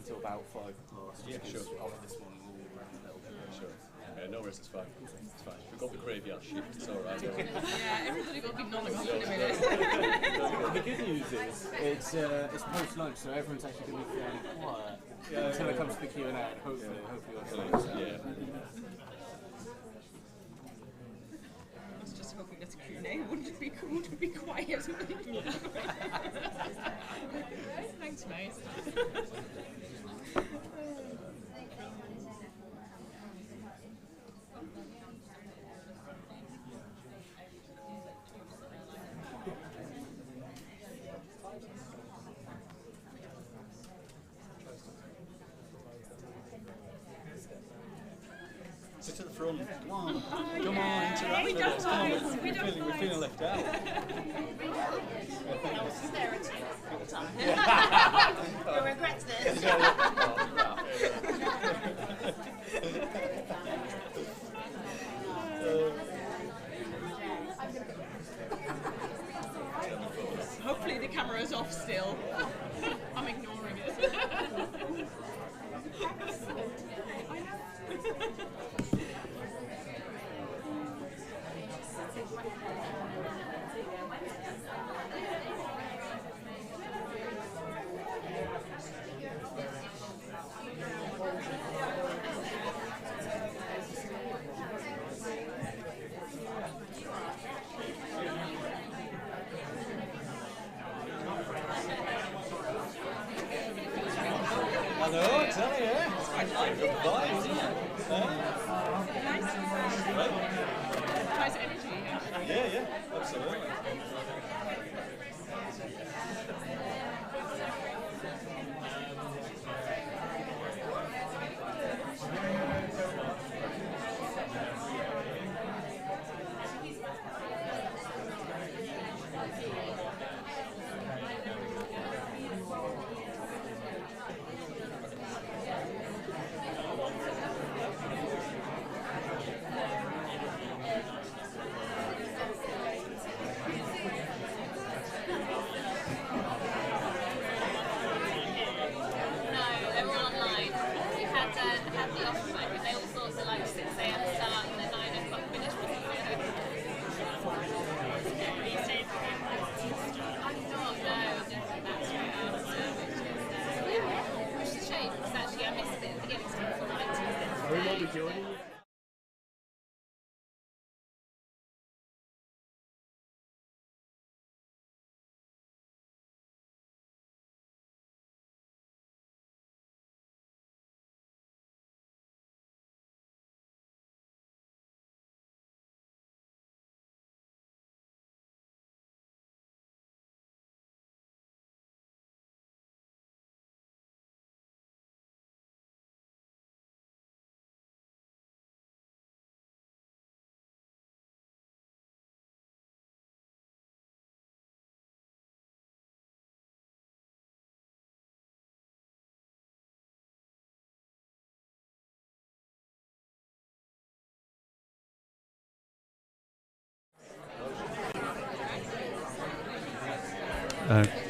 until about 5. Yeah, sure. On this morning, we'll run a little bit. Sure. Yeah, no worries, it's fine. It's fine. We've got the graveyard shift, it's all right. Yeah, everybody got to be nodding off in a minute. The good news is it's post-lunch, so everyone's actually going to be fairly quiet until it comes to the Q&A, and hopefully Yeah. I was just hoping that the Q&A wouldn't it be cool to be quiet. Yeah. Thanks, mate. Sit to the front. Come on, interact with us. Come on, we're feeling left out. You'll regret this. Hopefully the camera's off still. I'm ignoring it. I know, I tell you, yeah. It's quite nice. Good vibes, isn't it? Nice energy. Yeah, absolutely.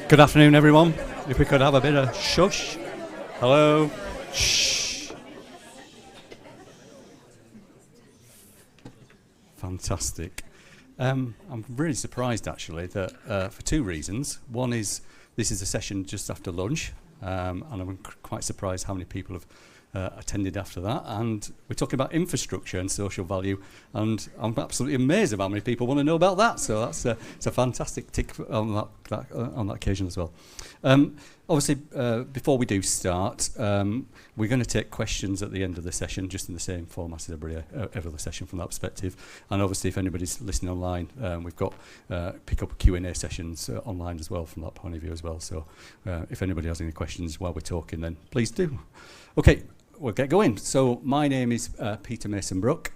Good afternoon, everyone. If we could have a bit of shush. Hello. Shh. Fantastic. I'm really surprised, actually, that for two reasons. One is this is a session just after lunch, and I'm quite surprised how many people have attended after that. And we're talking about infrastructure and social value, and I'm absolutely amazed at how many people want to know about that. So that's it's a fantastic tick on that occasion as well. Obviously, before we do start, we're going to take questions at the end of the session, just in the same format as every other session from that perspective. And obviously, if anybody's listening online, we've got pick up Q&A sessions online as well from that point of view as well. So if anybody has any questions while we're talking, then please do. Okay. We'll get going. So my name is Peter Masonbrook.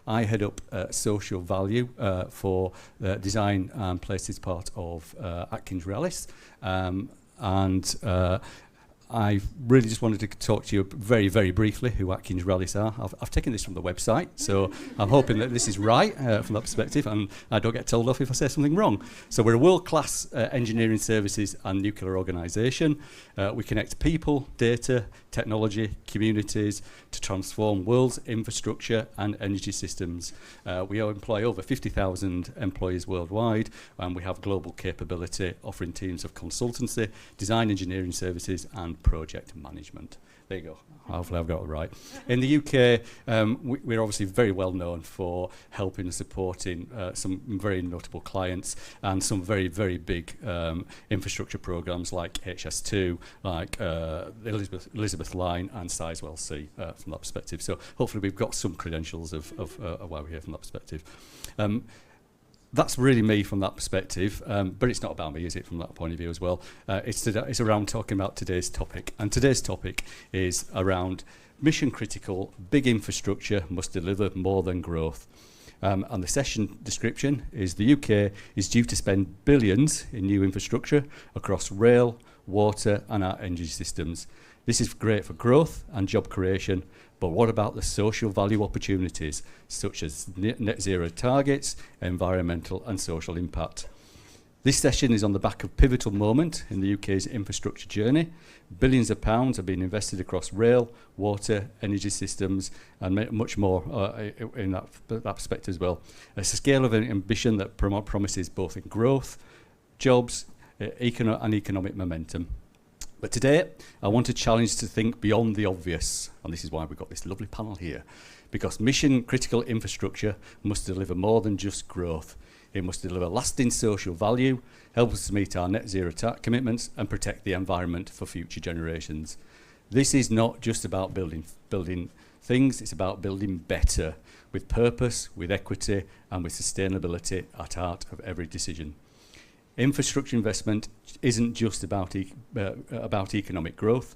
I head up social value for design and places part of AtkinsRéalis. And I really just wanted to talk to you very, very briefly who AtkinsRéalis are. I've taken this from the website, so I'm hoping that this is right from that perspective, and I don't get told off if I say something wrong. So we're a world-class engineering services and nuclear organisation. We connect people, data, technology, communities to transform world's infrastructure and energy systems. We employ over 50,000 employees worldwide, and we have global capability, offering teams of consultancy, design engineering services and project management. There you go. Hopefully I've got it right. In the UK, we're obviously very well known for helping and supporting some very notable clients and some very, very big infrastructure programs like HS2, like the Elizabeth Line and Sizewell C from that perspective. So hopefully we've got some credentials of why we're here from that perspective. That's really me from that perspective, but it's not about me, is it, from that point of view as well? It's around talking about today's topic, and today's topic is around mission critical, big infrastructure must deliver more than growth. And the session description is the UK is due to spend billions in new infrastructure across rail, water and our energy systems. This is great for growth and job creation, but what about the social value opportunities, such as net zero targets, environmental and social impact? This session is on the back of a pivotal moment in the UK's infrastructure journey. Billions of pounds are being invested across rail, water, energy systems, and much more in that perspective as well. It's a scale of ambition that promises both in growth, jobs, and economic momentum. But today, I want to challenge to think beyond the obvious, and this is why we've got this lovely panel here, because mission-critical infrastructure must deliver more than just growth. It must deliver lasting social value, help us to meet our net zero commitments, and protect the environment for future generations. This is not just about building things, it's about building better, with purpose, with equity, and with sustainability at heart of every decision. Infrastructure investment isn't just about economic growth.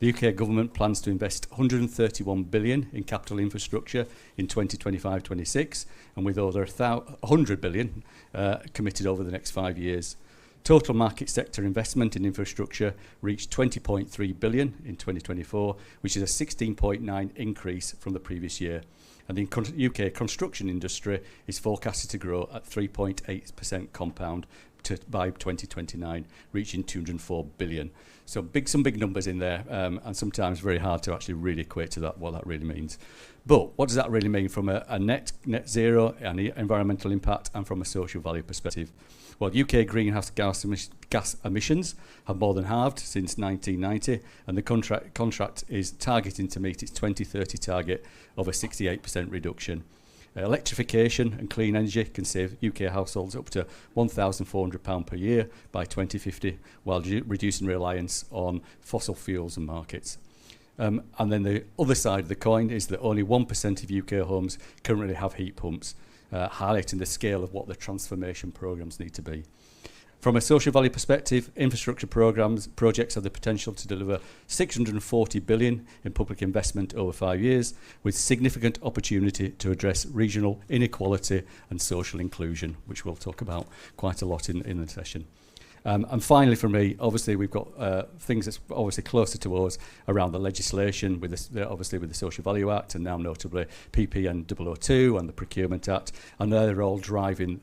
The UK government plans to invest 131 billion in capital infrastructure in 2025-26, and with over 100 billion committed over the next 5 years. Total market sector investment in infrastructure reached 20.3 billion in 2024, which is a 16.9% increase from the previous year. And the UK construction industry is forecasted to grow at 3.8% compound by 2029, reaching 204 billion. So some big numbers in there, and sometimes very hard to actually really equate to that, what that really means. But what does that really mean from a net zero and environmental impact and from a social value perspective? Well, UK greenhouse gas emissions have more than halved since 1990, and the contract is targeting to meet its 2030 target of a 68% reduction. Electrification and clean energy can save UK households up to £1,400 per year by 2050, while reducing reliance on fossil fuels and markets. And then the other side of the coin is that only 1% of UK homes currently have heat pumps, highlighting the scale of what the transformation programmes need to be. From a social value perspective, infrastructure projects have the potential to deliver 640 billion in public investment over 5 years, with significant opportunity to address regional inequality and social inclusion, which we'll talk about quite a lot in the session. And finally, for me, obviously, we've got things that's obviously closer to us around the legislation, obviously with the Social Value Act, and now notably PPN 002 and the Procurement Act, and they're all driving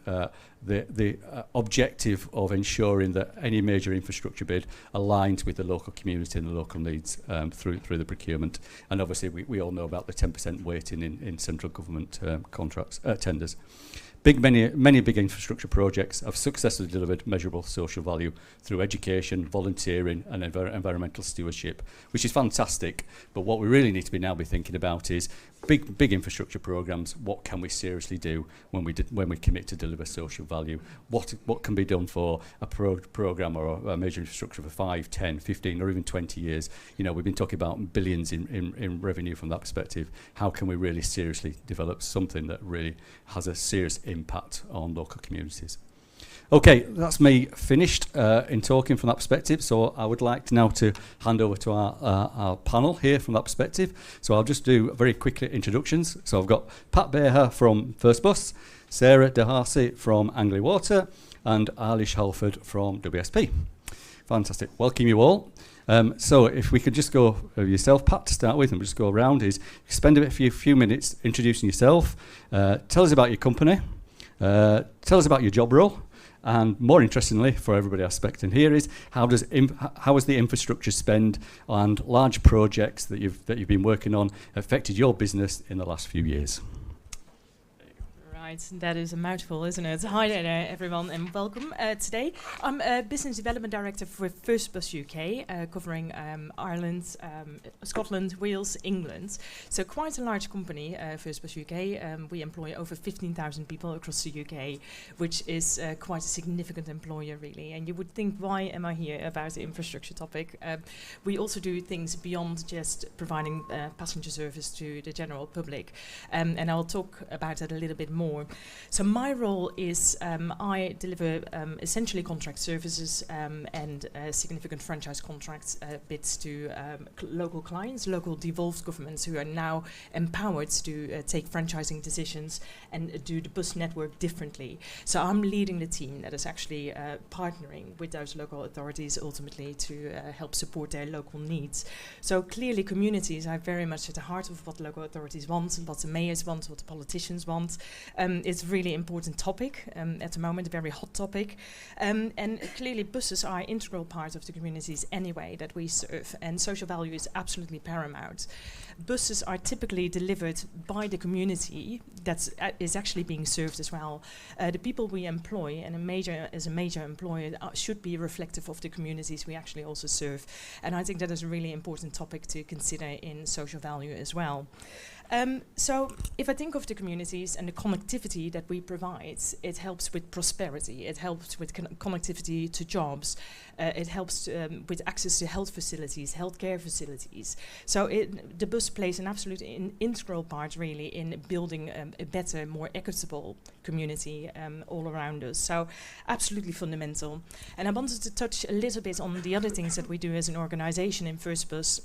the objective of ensuring that any major infrastructure bid aligns with the local community and the local needs through the procurement. And obviously, we all know about the 10% weighting in central government tenders. Many big infrastructure projects have successfully delivered measurable social value through education, volunteering and environmental stewardship, which is fantastic. But what we really need to now be thinking about is big infrastructure programs. What can we seriously do when we commit to deliver social value? What can be done for a program or a major infrastructure for 5, 10, 15 or even 20 years? You know, we've been talking about billions in revenue from that perspective. How can we really seriously develop something that really has a serious impact on local communities? Okay, that's me finished in talking from that perspective. So I would like now to hand over to our panel here from that perspective. So I'll just do very quickly introductions. So I've got Pat Beijer from First Bus, Sarah DeHarcy from Anglian Water, and Eilish Halford from WSP. Fantastic. Welcome you all. So if we could just go yourself, Pat, to start with, and we'll just go around, is spend a few minutes introducing yourself, tell us about your company, tell us about your job role, and more interestingly, for everybody expecting here, is how has the infrastructure spend and large projects that you've been working on affected your business in the last few years? Right, that is a mouthful, isn't it? Hi there, everyone, and welcome today. I'm a Business Development Director for First Bus UK, covering Ireland, Scotland, Wales, England. So quite a large company, First Bus UK. We employ over 15,000 people across the UK, which is quite a significant employer, really. And you would think, why am I here about the infrastructure topic? We also do things beyond just providing passenger service to the general public. And I'll talk about that a little bit more. So my role is I deliver essentially contract services and significant franchise contracts bids to local clients, local devolved governments who are now empowered to take franchising decisions and do the bus network differently. So I'm leading the team that is actually partnering with those local authorities ultimately to help support their local needs. So clearly communities are very much at the heart of what local authorities want, what the mayors want, what the politicians want. It's a really important topic at the moment, a very hot topic. And clearly buses are an integral part of the communities anyway that we serve, and social value is absolutely paramount. Buses are typically delivered by the community that is actually being served as well. The people we employ, and as a major employer, should be reflective of the communities we actually also serve. And I think that is a really important topic to consider in social value as well. So if I think of the communities and the connectivity that we provide, it helps with prosperity, it helps with connectivity to jobs, it helps with access to health facilities, healthcare facilities. So the bus plays an absolute integral part really in building a better, more equitable community all around us. So absolutely fundamental. And I wanted to touch a little bit on the other things that we do as an organization in First Bus.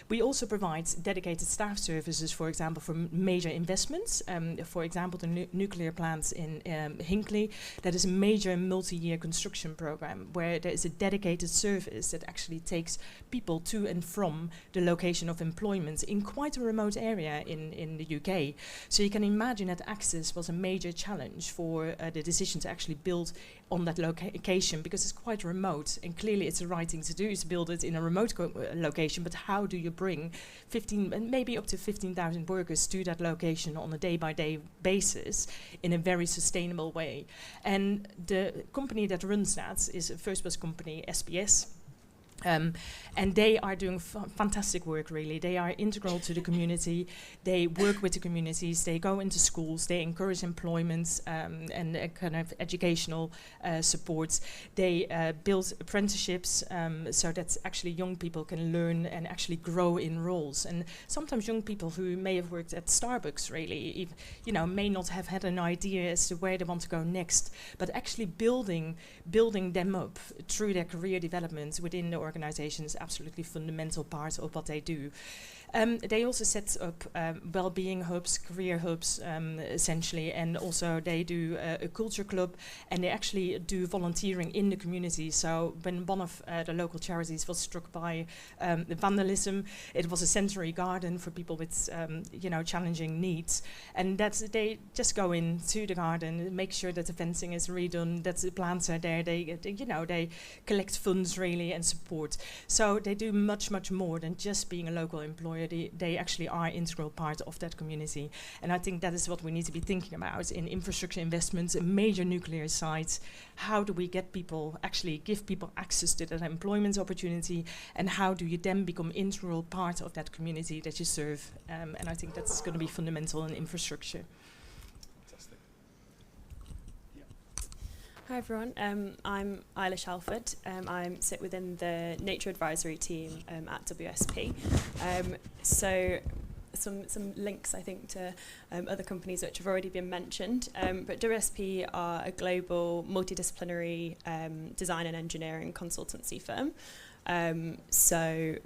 We also provide dedicated staff services, for example, for major investments. For example, the nuclear plants in Hinkley, that is a major multi-year construction program where there is a dedicated service that actually takes people to and from the location of employment in quite a remote area in the UK. So you can imagine that access was a major challenge for the decision to actually build on that location, because it's quite remote, and clearly it's the right thing to do is build it in a remote location, but how do you bring 15 and maybe up to 15,000 workers to that location on a day-by-day basis in a very sustainable way? And the company that runs that is a First Bus company, SBS. And they are doing fantastic work, really. They are integral to the community. They work with the communities. They go into schools. They encourage employment and kind of educational support. They build apprenticeships so that actually young people can learn and actually grow in roles. And sometimes young people who may have worked at Starbucks, really, may not have had an idea as to where they want to go next, but actually building them up through their career development within the organization is absolutely fundamental part of what they do. They also set up well-being hubs, career hubs, essentially, and also they do a culture club, and they actually do volunteering in the community. So when one of the local charities was struck by vandalism, it was a sensory garden for people with challenging needs, and they just go into the garden, make sure that the fencing is redone, that the plants are there. They collect funds really and support. So they do much more than just being a local employer. They actually are an integral part of that community. And I think that is what we need to be thinking about in infrastructure investments, in major nuclear sites. How do we give people access to that employment opportunity, and how do you then become integral part of that community that you serve? And I think that's going to be fundamental in infrastructure. Hi everyone, I'm Eilish Halford. I sit within the Nature Advisory team at WSP. So some links, I think, to other companies which have already been mentioned. But WSP are a global multidisciplinary design and engineering consultancy firm. So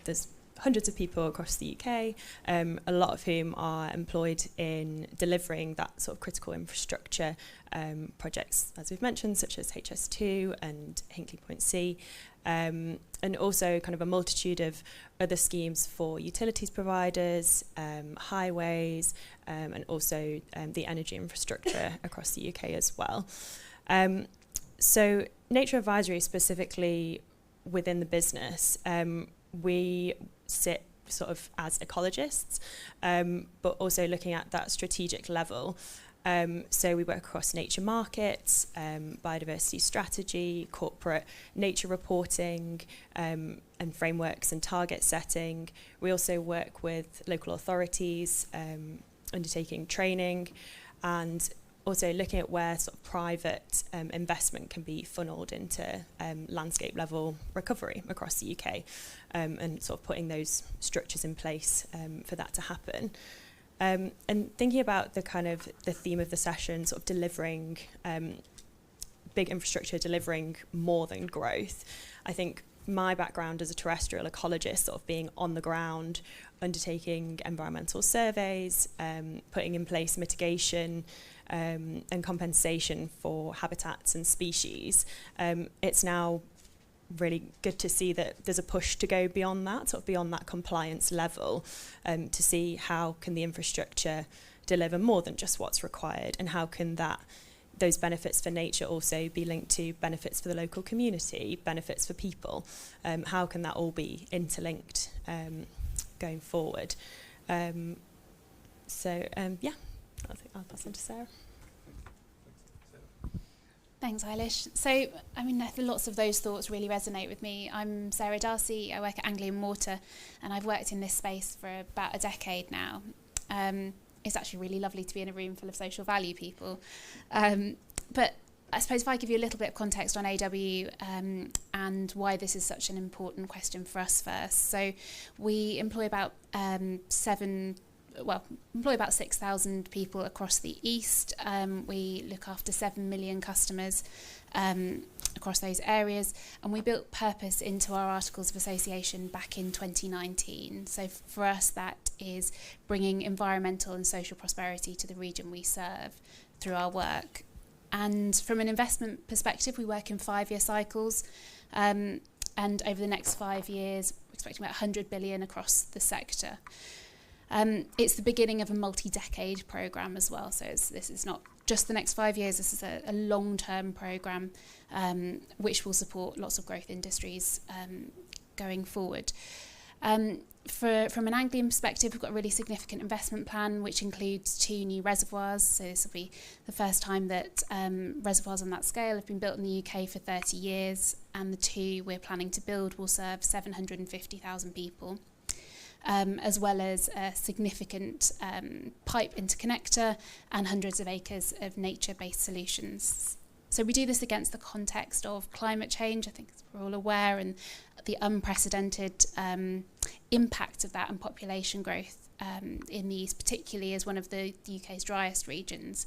there's hundreds of people across the UK, a lot of whom are employed in delivering that sort of critical infrastructure projects, as we've mentioned, such as HS2 and Hinkley Point C. and also kind of a multitude of other schemes for utilities providers, highways, and also the energy infrastructure across the UK as well. So Nature Advisory specifically within the business, we sit sort of as ecologists, but also looking at that strategic level. So we work across nature markets, biodiversity strategy, corporate nature reporting, and frameworks and target setting. We also work with local authorities, undertaking training, and also looking at where sort of private investment can be funneled into landscape level recovery across the UK, and sort of putting those structures in place for that to happen. And thinking about the kind of the theme of the session, sort of delivering big infrastructure, delivering more than growth. I think my background as a terrestrial ecologist, sort of being on the ground, undertaking environmental surveys, putting in place mitigation and compensation for habitats and species. It's now really good to see that there's a push to go beyond that, sort of beyond that compliance level, to see how can the infrastructure deliver more than just what's required, and how can those benefits for nature also be linked to benefits for the local community, benefits for people. How can that all be interlinked going forward? Yeah, I think I'll pass on to Sarah. Thanks, Eilish. So, I mean, lots of those thoughts really resonate with me. I'm Sarah Darcy. I work at Anglian Water, and I've worked in this space for about a decade now. It's actually really lovely to be in a room full of social value people. But I suppose if I give you a little bit of context on AW and why this is such an important question for us first. So we employ about 6,000 people across the East. We look after 7 million customers across those areas, and we built purpose into our Articles of Association back in 2019. So for us, that is bringing environmental and social prosperity to the region we serve through our work. And from an investment perspective, we work in 5-year cycles, and over the next 5 years, we're expecting about 100 billion across the sector. It's the beginning of a multi-decade programme as well, so this is not just the next 5 years, this is a long-term programme which will support lots of growth industries going forward. From an Anglian perspective, we've got a really significant investment plan which includes 2 new reservoirs, so this will be the first time that reservoirs on that scale have been built in the UK for 30 years, and the 2 we're planning to build will serve 750,000 people. As well as a significant pipe interconnector and hundreds of acres of nature-based solutions. So we do this against the context of climate change, I think we're all aware, and the unprecedented impact of that on population growth in the East, particularly as one of the UK's driest regions,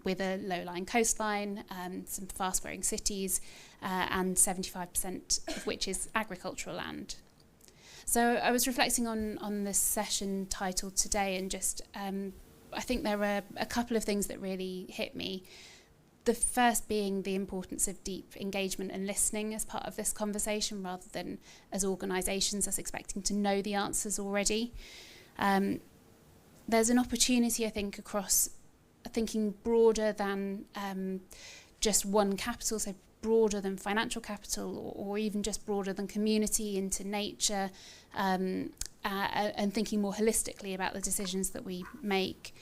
with a low-lying coastline, some fast-growing cities, and 75% of which is agricultural land. So I was reflecting on this session titled today, and just I think there were a couple of things that really hit me. The first being the importance of deep engagement and listening as part of this conversation, rather than as organisations us expecting to know the answers already. There's an opportunity, I think, across thinking broader than just one capital, so broader than financial capital, or even just broader than community, into nature, and thinking more holistically about the decisions that we make.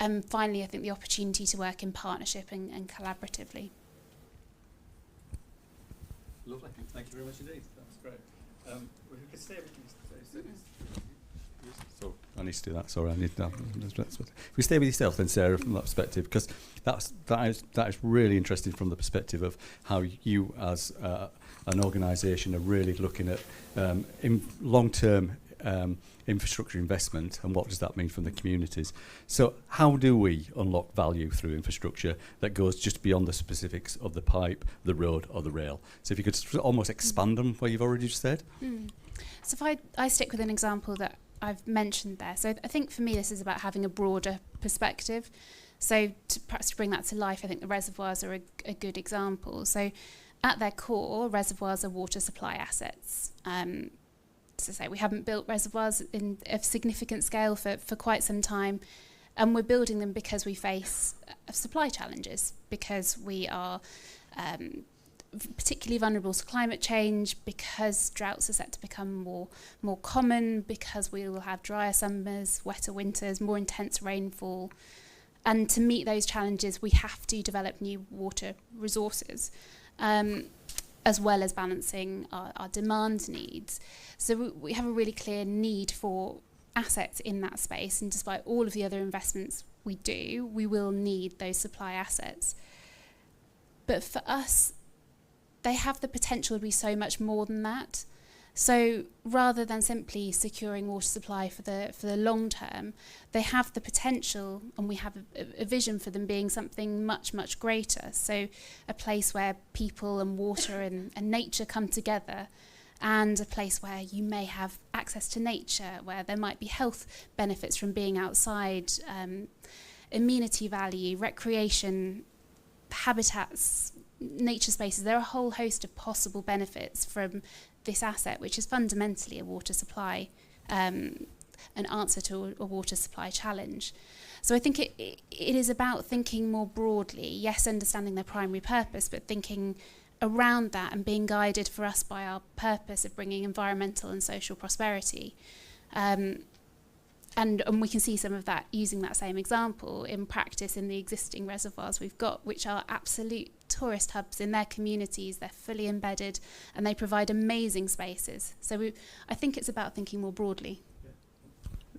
And finally, I think the opportunity to work in partnership and collaboratively. Lovely. Thank you very much indeed. That's great. We could stay with So I need to do that. Sorry, I need that. If we stay with yourself then, Sarah, from that perspective, because that is really interesting from the perspective of how you, as an organisation, are really looking at long-term infrastructure investment, and what does that mean from the communities. So how do we unlock value through infrastructure that goes just beyond the specifics of the pipe, the road or the rail? So if you could almost expand on what you've already just said. So if I stick with an example that I've mentioned there. So I think for me this is about having a broader perspective. So perhaps to bring that to life, I think the reservoirs are a good example. So at their core, reservoirs are water supply assets. As I say, we haven't built reservoirs of significant scale for quite some time, and we're building them because we face supply challenges, because we are particularly vulnerable to climate change, because droughts are set to become more common, because we will have drier summers, wetter winters, more intense rainfall. And to meet those challenges, we have to develop new water resources, as well as balancing our demand needs. So we have a really clear need for assets in that space, and despite all of the other investments we do, we will need those supply assets. But for us, they have the potential to be so much more than that. So rather than simply securing water supply for the long term, they have the potential, and we have a vision for them being something much, much greater. So a place where people and water and nature come together, and a place where you may have access to nature, where there might be health benefits from being outside, amenity value, recreation, habitats, nature spaces. There are a whole host of possible benefits from this asset, which is fundamentally a water supply, an answer to a water supply challenge. So I think it is about thinking more broadly, yes, understanding their primary purpose, but thinking around that and being guided for us by our purpose of bringing environmental and social prosperity. And we can see some of that, using that same example in practice in the existing reservoirs we've got, which are absolute tourist hubs in their communities. They're fully embedded and they provide amazing spaces. So I think it's about thinking more broadly.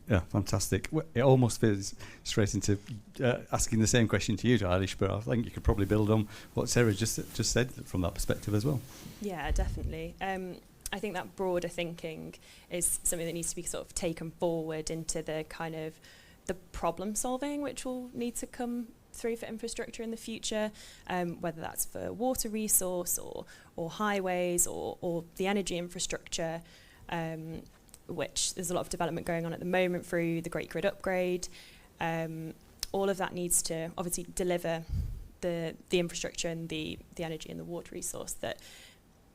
Yeah, fantastic. It almost feels straight into asking the same question to you, Eilish, but I think you could probably build on what Sarah just said from that perspective as well. Yeah, definitely. I think that broader thinking is something that needs to be sort of taken forward into the kind of the problem solving which will need to come through for infrastructure in the future, whether that's for water resource or highways or the energy infrastructure, which there's a lot of development going on at the moment through the Great Grid Upgrade. All of that needs to obviously deliver the infrastructure and the energy and the water resource that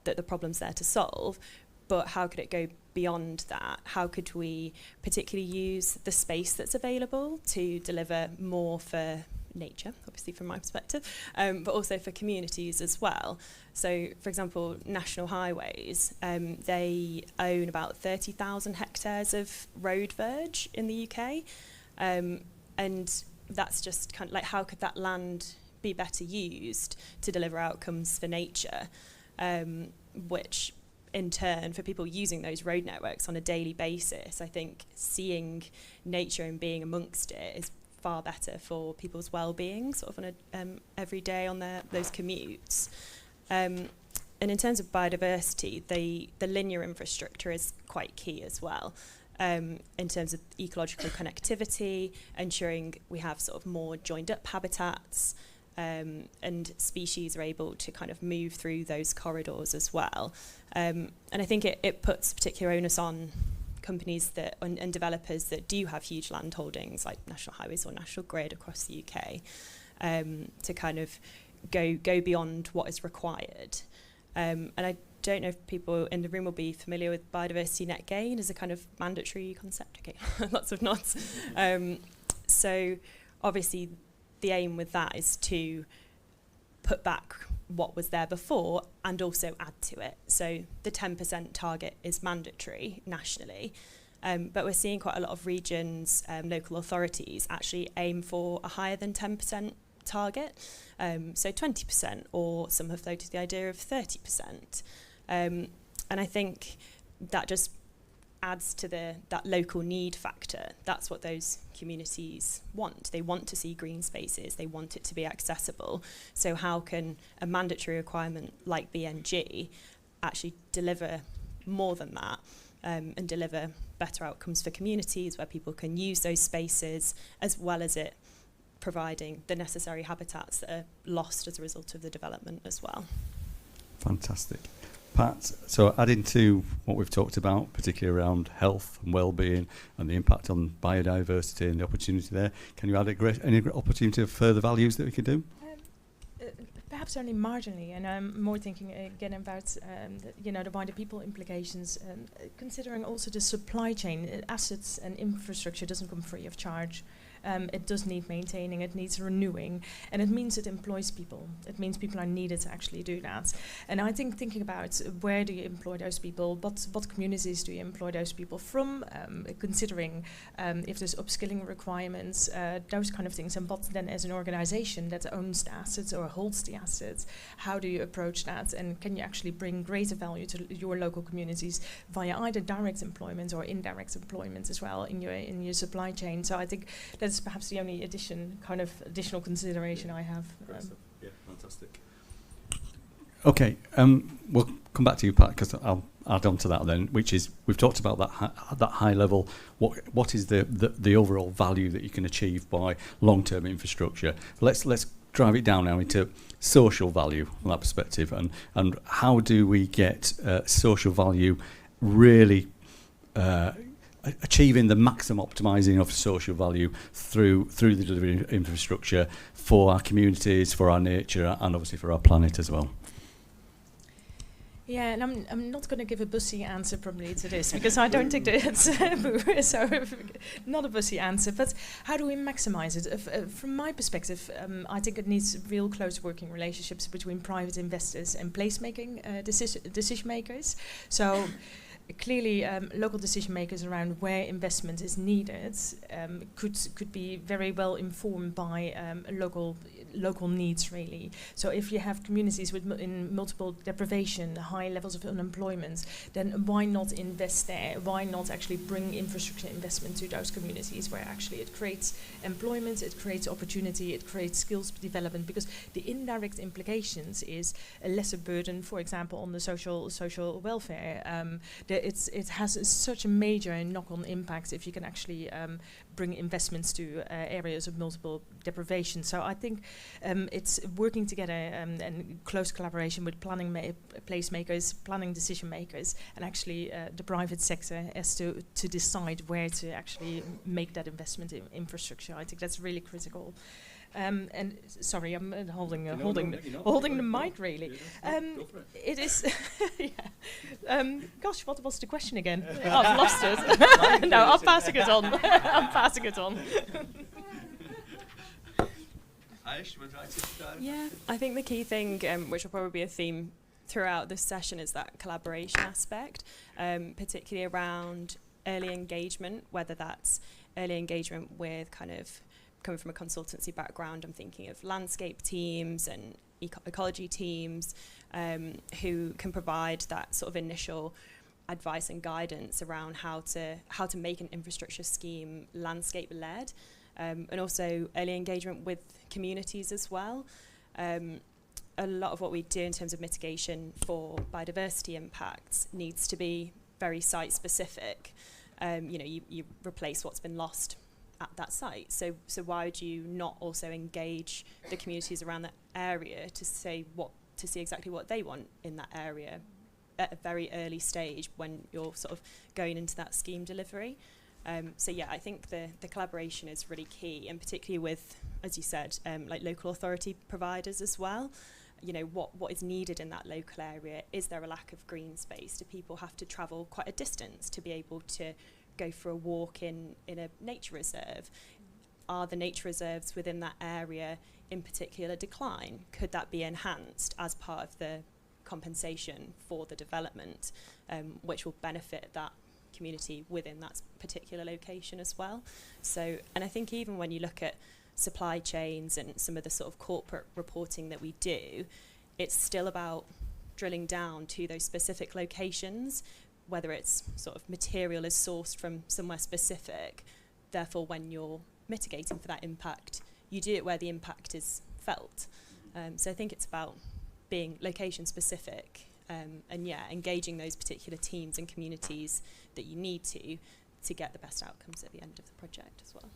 the problem's there to solve. But how could it go beyond that? How could we particularly use the space that's available to deliver more for nature, obviously from my perspective, but also for communities as well? So, for example, National Highways, they own about 30,000 hectares of road verge in the UK, and that's just kind of like, how could that land be better used to deliver outcomes for nature, which in turn, for people using those road networks on a daily basis, I think seeing nature and being amongst it is far better for people's well-being, sort of on a every day on those commutes. And in terms of biodiversity, the linear infrastructure is quite key as well, in terms of ecological connectivity, ensuring we have sort of more joined up habitats, and species are able to kind of move through those corridors as well. And I think it puts particular onus on companies that and developers that do have huge land holdings like National Highways or National Grid across the UK, to kind of go beyond what is required. And I don't know if people in the room will be familiar with biodiversity net gain as a kind of mandatory concept. Okay, lots of nods. So obviously the aim with that is to put back what was there before and also add to it. So the 10% target is mandatory nationally, but we're seeing quite a lot of regions, local authorities actually aim for a higher than 10% target, so 20%, or some have floated the idea of 30%. And I think that just adds to that local need factor. That's what those communities want. They want to see green spaces. They want it to be accessible. So how can a mandatory requirement like BNG actually deliver more than that, and deliver better outcomes for communities where people can use those spaces, as well as it providing the necessary habitats that are lost as a result of the development as well. Fantastic. Pat, so adding to what we've talked about, particularly around health and well-being and the impact on biodiversity and the opportunity there, can you add any opportunity of further values that we could do? Perhaps only marginally, and I'm more thinking again about the wider people implications, considering also the supply chain. Assets and infrastructure doesn't come free of charge. It does need maintaining, it needs renewing, and it means it employs people. It means people are needed to actually do that. And I think thinking about where do you employ those people, what communities do you employ those people from, considering if there's upskilling requirements, those kind of things, and what then as an organization that owns the assets or holds the assets, how do you approach that, and can you actually bring greater value to your local communities via either direct employment or indirect employment as well in your supply chain. So I think that's perhaps the only additional consideration I have. Yeah, fantastic. Okay, we'll come back to you, Pat, because I'll add on to that then, which is we've talked about that high level. What is the overall value that you can achieve by long-term infrastructure? Let's drive it down now into social value from that perspective, and how do we get social value really achieving the maximum optimizing of social value through the delivery infrastructure for our communities, for our nature, and obviously for our planet as well. Yeah, and I'm not going to give a bussy answer probably to this, because I don't think that it's so not a bussy answer. But how do we maximize it? From my perspective, I think it needs real close working relationships between private investors and placemaking decision makers. So clearly, local decision makers around where investment is needed could be very well informed by local needs, really. So if you have communities in multiple deprivation, high levels of unemployment, then why not invest there? Why not actually bring infrastructure investment to those communities where actually it creates employment, it creates opportunity, it creates skills development, because the indirect implications is a lesser burden, for example, on the social welfare. It has such a major knock-on impact if you can actually bring investments to areas of multiple deprivation. So I think it's working together and close collaboration with planning placemakers, planning decision makers, and actually the private sector as to decide where to actually make that investment in infrastructure. I think that's really critical. And sorry, I'm holding the mic really. It is. Gosh, what was the question again? I've lost it. No, I'm passing it on. I'm passing it on. Eilish, would you like to dive? Yeah, I think the key thing, which will probably be a theme throughout this session, is that collaboration aspect, particularly around early engagement, whether that's early engagement with kind of coming from a consultancy background. I'm thinking of landscape teams and ecology teams who can provide that sort of initial advice and guidance around how to make an infrastructure scheme landscape led, and also early engagement with communities as well. A lot of what we do in terms of mitigation for biodiversity impacts needs to be very site specific. You replace what's been lost at that site. So why would you not also engage the communities around that area to see exactly what they want in that area at a very early stage when you're sort of going into that scheme delivery? So yeah, I think the collaboration is really key, and particularly with, as you said, like local authority providers as well. You know, what is needed in that local area? Is there a lack of green space? Do people have to travel quite a distance to be able to go for a walk in a nature reserve? Are the nature reserves within that area in particular decline? Could that be enhanced as part of the compensation for the development, which will benefit that community within that particular location as well? So, and I think even when you look at supply chains and some of the sort of corporate reporting that we do, it's still about drilling down to those specific locations, whether it's sort of material is sourced from somewhere specific. Therefore, when you're mitigating for that impact, you do it where the impact is felt. So I think it's about being location specific, and engaging those particular teams and communities that you need to get the best outcomes at the end of the project as well.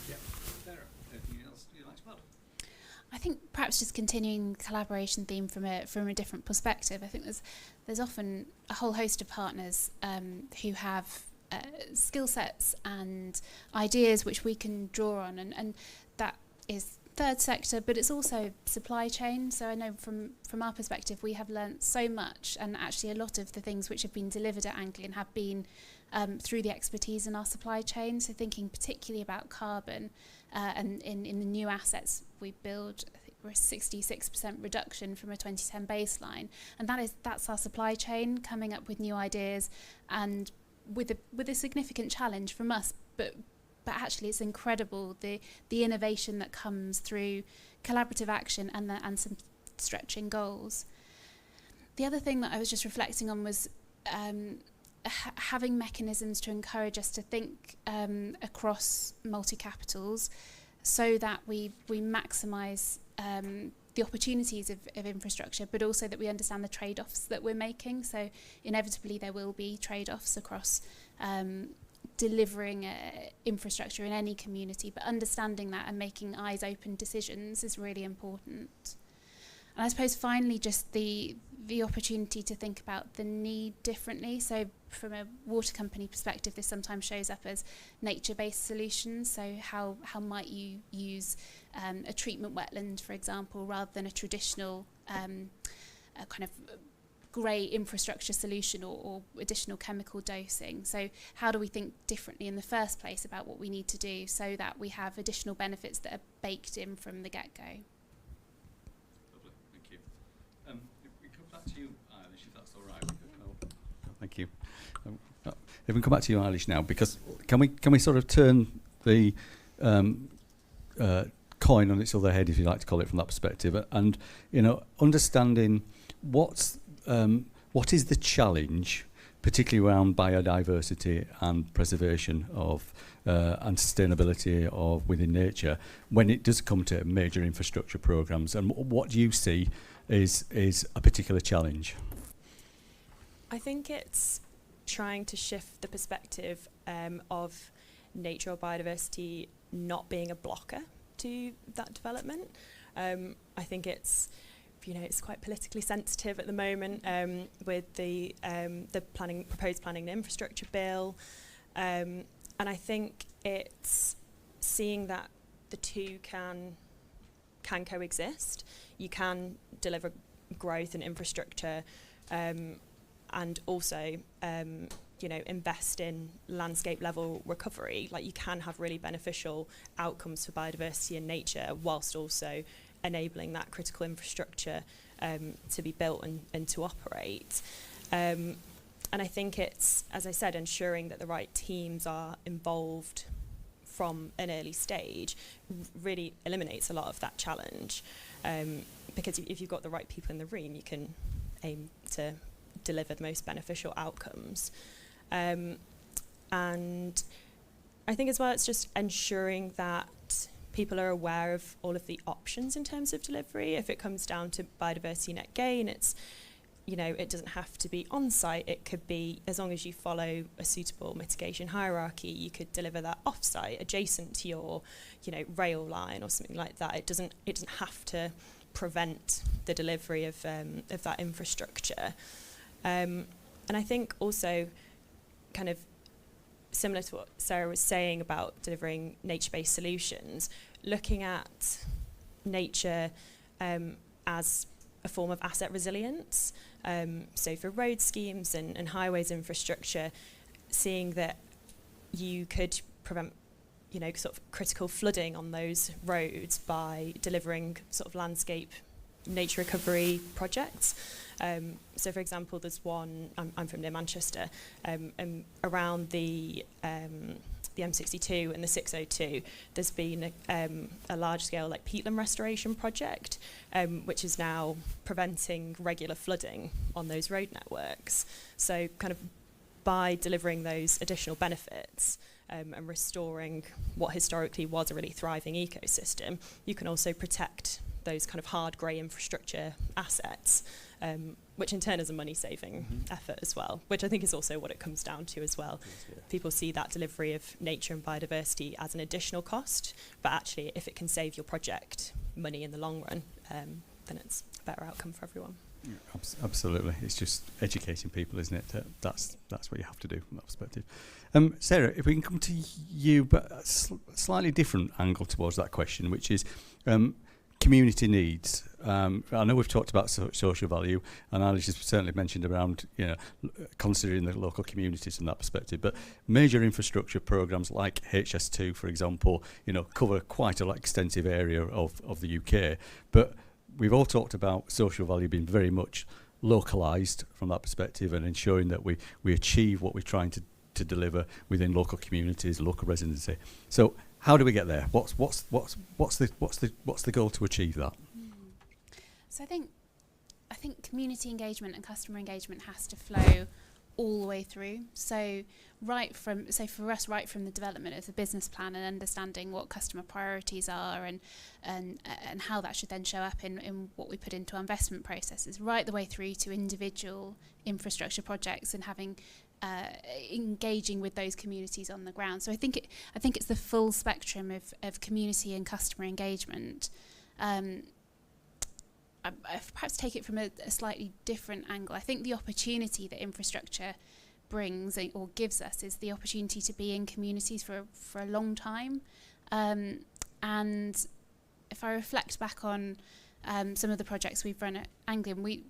Yeah. Sarah, anything else you'd like to add? I think perhaps just continuing the collaboration theme from a different perspective. I think there's often a whole host of partners who have skill sets and ideas which we can draw on, and that is third sector, but it's also supply chain. So I know from our perspective, we have learnt so much, and actually a lot of the things which have been delivered at Anglian have been through the expertise in our supply chain. So thinking particularly about carbon, and in the new assets we build, I think we're a 66% reduction from a 2010 baseline, and that's our supply chain coming up with new ideas, and with a significant challenge from us, but actually it's incredible the innovation that comes through collaborative action and some stretching goals. The other thing that I was just reflecting on was having mechanisms to encourage us to think across multi-capitals, so that we maximise the opportunities of infrastructure, but also that we understand the trade-offs that we're making. So inevitably there will be trade-offs across delivering infrastructure in any community, but understanding that and making eyes open decisions is really important. And I suppose finally just the opportunity to think about the need differently. So from a water company perspective, this sometimes shows up as nature-based solutions. So how might you use a treatment wetland, for example, rather than a traditional kind of grey infrastructure solution or additional chemical dosing. So how do we think differently in the first place about what we need to do so that we have additional benefits that are baked in from the get-go? Lovely, thank you. If we come back to you, Eilish, if that's all right. Thank you. If we can come back to you, Eilish, now, because can we sort of turn the coin on its other head, if you like to call it, from that perspective, and understanding what is the challenge, particularly around biodiversity and preservation of and sustainability of within nature, when it does come to major infrastructure programs, and what do you see is a particular challenge? I think it's trying to shift the perspective of nature or biodiversity not being a blocker to that development. I think it's quite politically sensitive at the moment with the proposed planning and infrastructure bill, and I think it's seeing that the two can coexist. You can deliver growth and infrastructure, and also invest in landscape level recovery. Like, you can have really beneficial outcomes for biodiversity and nature whilst also enabling that critical infrastructure to be built and to operate. And I think it's, as I said, ensuring that the right teams are involved from an early stage really eliminates a lot of that challenge. Because if you've got the right people in the room, you can aim to deliver the most beneficial outcomes. And I think as well, it's just ensuring that people are aware of all of the options in terms of delivery. If it comes down to biodiversity net gain, it's, it doesn't have to be on site. It could be, as long as you follow a suitable mitigation hierarchy, you could deliver that off site, adjacent to your, rail line or something like that. It doesn't have to prevent the delivery of that infrastructure. And I think also, kind of similar to what Sarah was saying about delivering nature-based solutions, looking at nature as a form of asset resilience. So for road schemes and highways infrastructure, seeing that you could prevent sort of critical flooding on those roads by delivering sort of landscape nature recovery projects. So for example, there's one, I'm from near Manchester, around the M62 and the 602, there's been a large-scale peatland restoration project, which is now preventing regular flooding on those road networks. So kind of by delivering those additional benefits and restoring what historically was a really thriving ecosystem, you can also protect those kind of hard grey infrastructure assets, which in turn is a money-saving effort as well, which I think is also what it comes down to as well. Yeah. People see that delivery of nature and biodiversity as an additional cost, but actually if it can save your project money in the long run, then it's a better outcome for everyone. Absolutely, it's just educating people, isn't it? That's what you have to do from that perspective. Sarah, if we can come to you, but a slightly different angle towards that question, which is community needs. I know we've talked about social value, and Eilish has certainly mentioned around considering the local communities from that perspective. But major infrastructure programs like HS2, for example, cover quite an extensive area of the UK. But we've all talked about social value being very much localised from that perspective, and ensuring that we achieve what we're trying to deliver within local communities, local residency. So how do we get there? What's the goal to achieve that? So I think community engagement and customer engagement has to flow all the way through. So for us, right from the development of the business plan and understanding what customer priorities are and how that should then show up in what we put into our investment processes, right the way through to individual infrastructure projects and having engaging with those communities on the ground. So I think it's the full spectrum of community and customer engagement. I perhaps take it from a slightly different angle. I think the opportunity that infrastructure brings or gives us is the opportunity to be in communities for a long time. And if I reflect back on some of the projects we've run at Anglian, we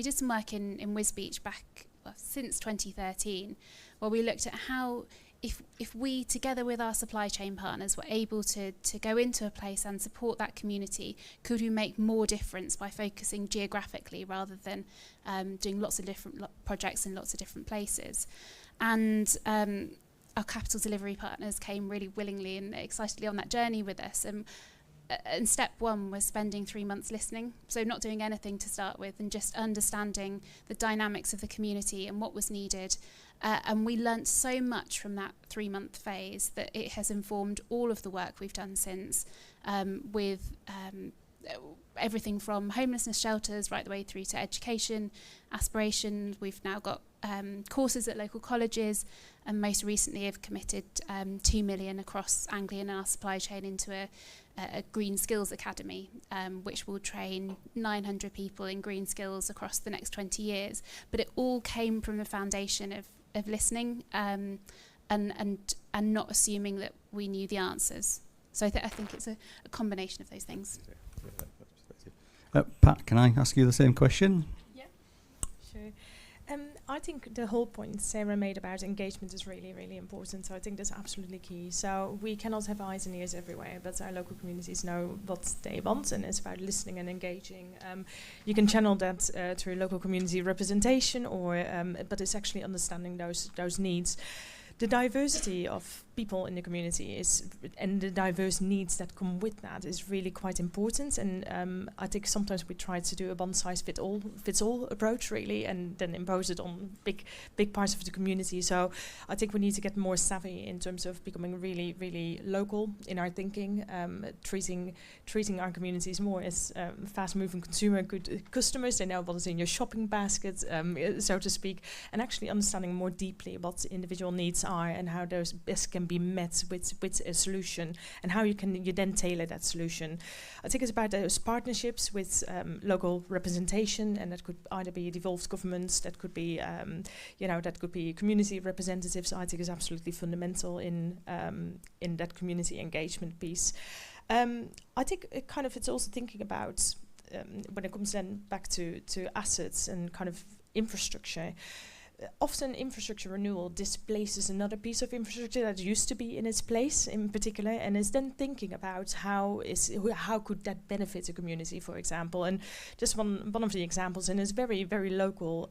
did some work in Wisbech back since 2013, where we looked at how if we, together with our supply chain partners, were able to go into a place and support that community, could we make more difference by focusing geographically rather than doing lots of different projects in lots of different places. And our capital delivery partners came really willingly and excitedly on that journey with us. And step one was spending 3 months listening, so not doing anything to start with and just understanding the dynamics of the community and what was needed. And we learnt so much from that 3-month phase that it has informed all of the work we've done since, with everything from homelessness shelters right the way through to education, aspiration. We've now got courses at local colleges, and most recently have committed 2 million across Anglian and our supply chain into a Green Skills Academy, which will train 900 people in green skills across the next 20 years. But it all came from the foundation of listening and not assuming that we knew the answers. So I think it's a combination of those things. Pat, can I ask you the same question? Yeah, sure. I think the whole point Sarah made about engagement is really, really important. So I think that's absolutely key. So we cannot have eyes and ears everywhere, but our local communities know what they want, and it's about listening and engaging. You can channel that through local community representation, or but it's actually understanding those needs. The diversity of people in the community and the diverse needs that come with that is really quite important. And I think sometimes we try to do a one-size-fits-all approach, really, and then impose it on big parts of the community. So I think we need to get more savvy in terms of becoming really, really local in our thinking, treating our communities more as fast-moving consumer good customers. They know what is in your shopping basket, so to speak, and actually understanding more deeply what individual needs are and how those best can be met with a solution, and how you then tailor that solution. I think it's about those partnerships with local representation, and that could either be devolved governments, that could be that could be community representatives. I think is absolutely fundamental in that community engagement piece. I think it's also thinking about when it comes then back to assets and kind of infrastructure. Often infrastructure renewal displaces another piece of infrastructure that used to be in its place in particular, and is then thinking about how could that benefit a community, for example. And just one of the examples, and it's very, very local,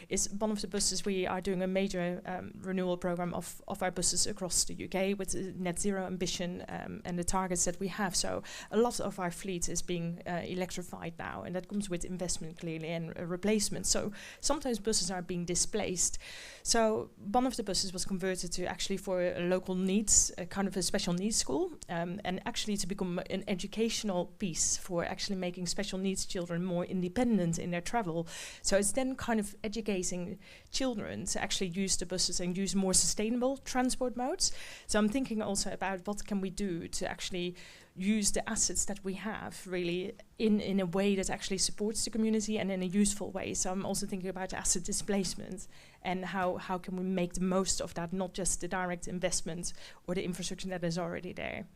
is one of the buses. We are doing a major renewal program of our buses across the UK with net zero ambition and the targets that we have. So a lot of our fleet is being electrified now, and that comes with investment clearly and replacement. So sometimes buses are being displaced displaced. So one of the buses was converted to actually for a local needs, a kind of a special needs school, and actually to become an educational piece for actually making special needs children more independent in their travel. So it's then kind of educating children to actually use the buses and use more sustainable transport modes. So I'm thinking also about what can we do to actually use the assets that we have really in a way that actually supports the community and in a useful way. So I'm also thinking about asset displacement and how can we make the most of that, not just the direct investment or the infrastructure that is already there.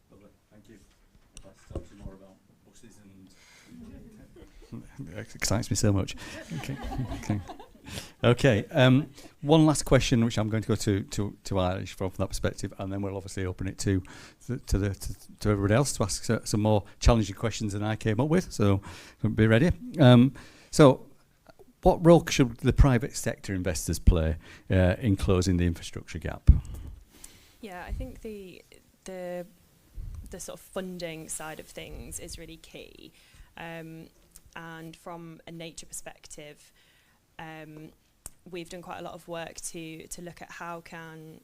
Lovely, thank you. Let's talk some more about buses and it excites me so much. Okay. One last question, which I'm going to go to Eilish from that perspective, and then we'll obviously open it to everybody else to ask some more challenging questions than I came up with. So be ready. So, what role should the private sector investors play in closing the infrastructure gap? Yeah, I think the sort of funding side of things is really key, and from a nature perspective. We've done quite a lot of work to look at how can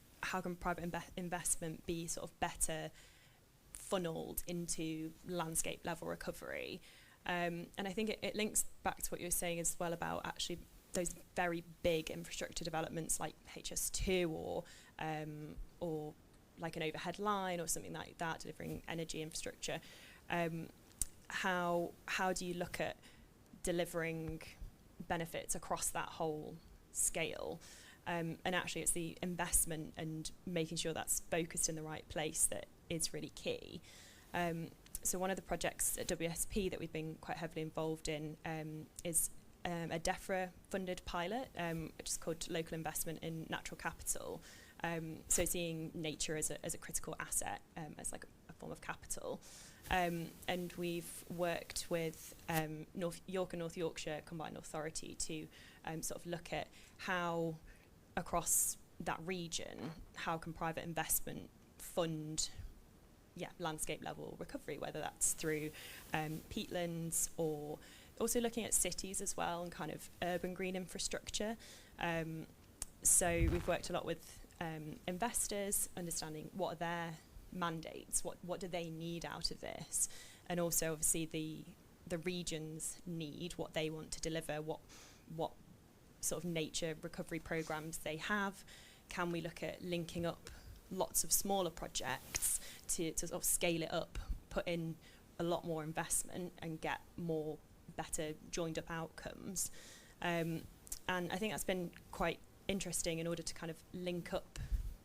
private investment be sort of better funneled into landscape level recovery, and I think it links back to what you were saying as well about actually those very big infrastructure developments like HS2 or like an overhead line or something like that, delivering energy infrastructure. How do you look at delivering benefits across that whole scale, and actually it's the investment and making sure that's focused in the right place that is really key. So one of the projects at WSP that we've been quite heavily involved in is a DEFRA funded pilot, which is called Local Investment in Natural Capital. So seeing nature as a critical asset, as like a form of capital. And we've worked with North York and North Yorkshire Combined Authority to sort of look at how across that region, how can private investment fund landscape level recovery, whether that's through peatlands or also looking at cities as well and kind of urban green infrastructure. So we've worked a lot with investors, understanding what are their mandates, what do they need out of this, and also obviously the regions need, what they want to deliver, what sort of nature recovery programs they have. Can we look at linking up lots of smaller projects to sort of scale it up, put in a lot more investment and get more better joined up outcomes, and I think that's been quite interesting in order to kind of link up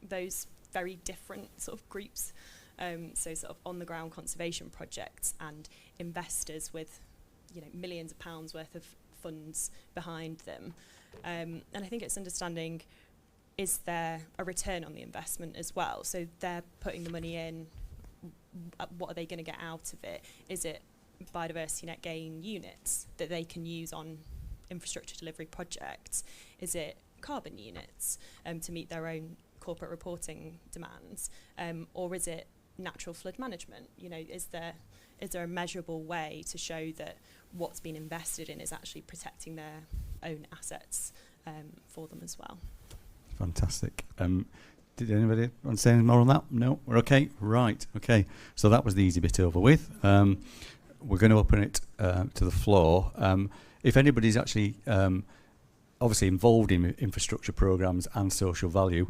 those very different sort of groups, so sort of on the ground conservation projects and investors with millions of pounds worth of funds behind them, and I think it's understanding, is there a return on the investment as well? So they're putting the money in, what are they going to get out of it? Is it biodiversity net gain units that they can use on infrastructure delivery projects? Is it carbon units to meet their own corporate reporting demands, or is it natural flood management? Is there a measurable way to show that what's been invested in is actually protecting their own assets for them as well? Fantastic. Did anybody want to say anything more on that? No? We're okay? Right. Okay. So that was the easy bit over with. We're going to open it to the floor. If anybody's actually obviously involved in infrastructure programs and social value,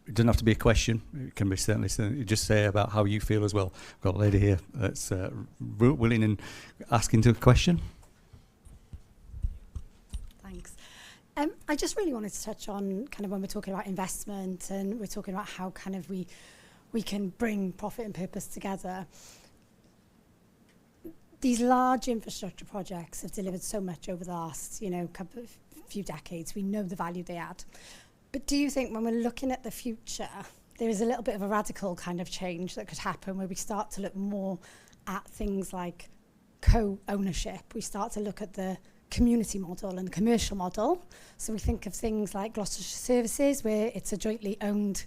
it doesn't have to be a question. It can be certainly just say about how you feel as well. I've got a lady here that's willing and asking to a question. Thanks. I just really wanted to touch on kind of when we're talking about investment and we're talking about how kind of we can bring profit and purpose together. These large infrastructure projects have delivered so much over the last, few decades. We know the value they add. But do you think when we're looking at the future, there is a little bit of a radical kind of change that could happen where we start to look more at things like co-ownership? We start to look at the community model and the commercial model. So we think of things like Gloucestershire Services, where it's a jointly owned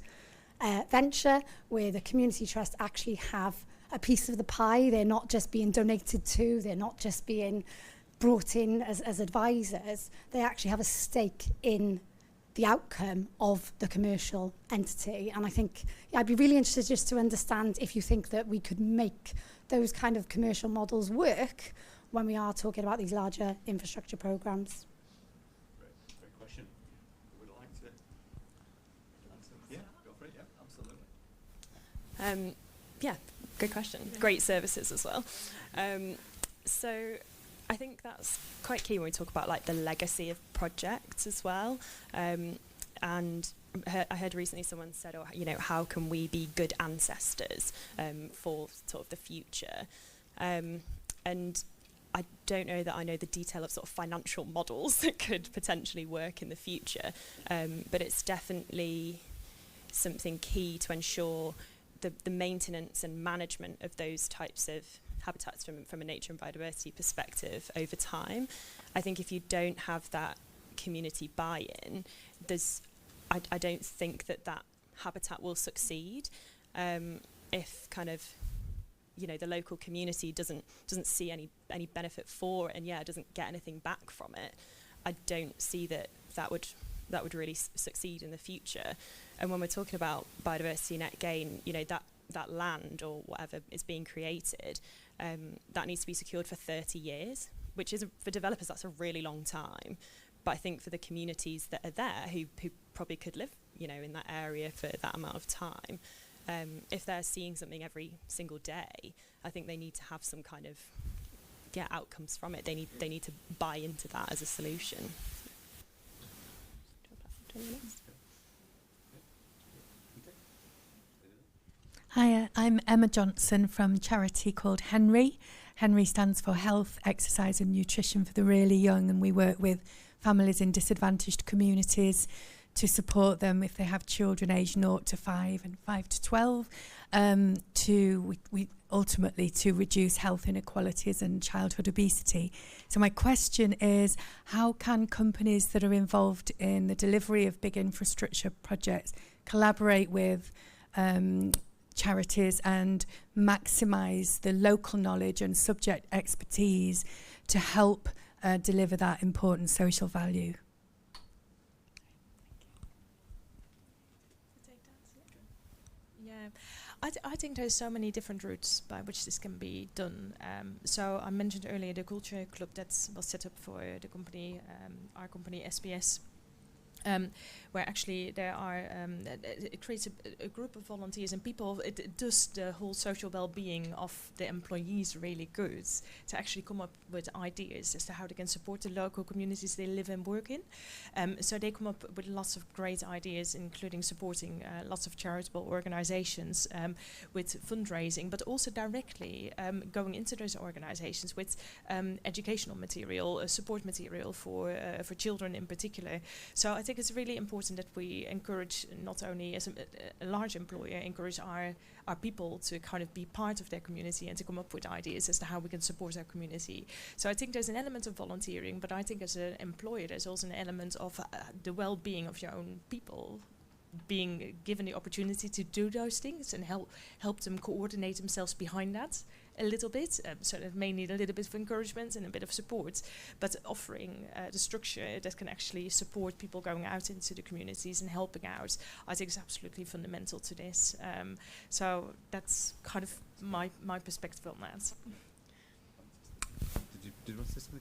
venture, where the community trust actually have a piece of the pie. They're not just being donated to, they're not just being brought in as advisors, they actually have a stake in the outcome of the commercial entity. And I think I'd be really interested just to understand if you think that we could make those kind of commercial models work when we are talking about these larger infrastructure programs. Great question. Would you like to answer? Yeah, go for it. Yeah, absolutely. Yeah, good question. Great services as well. So I think that's quite key when we talk about like the legacy of projects as well. And I heard recently someone said, oh, you know, how can we be good ancestors for sort of the future? And I don't know that I know the detail of sort of financial models that could potentially work in the future, but it's definitely something key to ensure the maintenance and management of those types of habitats from a nature and biodiversity perspective over time. I think if you don't have that community buy-in, I don't think that habitat will succeed if kind of, you know, the local community doesn't see any benefit for it, and doesn't get anything back from it. I don't see that would really succeed in the future. And when we're talking about biodiversity net gain, you know, that land or whatever is being created, that needs to be secured for 30 years, which is, for developers, that's a really long time. But I think for the communities that are there who probably could live, you know, in that area for that amount of time, if they're seeing something every single day, I think they need to have some kind of outcomes from it. They need to buy into that as a solution. Hi, I'm Emma Johnson from a charity called Henry. Henry stands for Health, Exercise and Nutrition for the Really Young, and we work with families in disadvantaged communities to support them if they have children aged 0 to 5 and 5 to 12, we ultimately to reduce health inequalities and childhood obesity. So my question is, how can companies that are involved in the delivery of big infrastructure projects collaborate with charities and maximise the local knowledge and subject expertise to help deliver that important social value? Yeah, I think there's so many different routes by which this can be done. So I mentioned earlier the culture club that was set up for the company, our company SBS. Where actually there are, it creates a group of volunteers and people, it does the whole social well-being of the employees really good to actually come up with ideas as to how they can support the local communities they live and work in. So they come up with lots of great ideas, including supporting lots of charitable organizations with fundraising, but also directly going into those organizations with educational material, support material for children in particular. So I think it's really important that we encourage, not only as a large employer, encourage our people to kind of be part of their community and to come up with ideas as to how we can support our community. So I think there's an element of volunteering, but I think as an employer there's also an element of the well-being of your own people being given the opportunity to do those things and help them coordinate themselves behind that a little bit. So that may need a little bit of encouragement and a bit of support, but offering the structure that can actually support people going out into the communities and helping out, I think is absolutely fundamental to this. So that's kind of my perspective on that. Did you want to say something?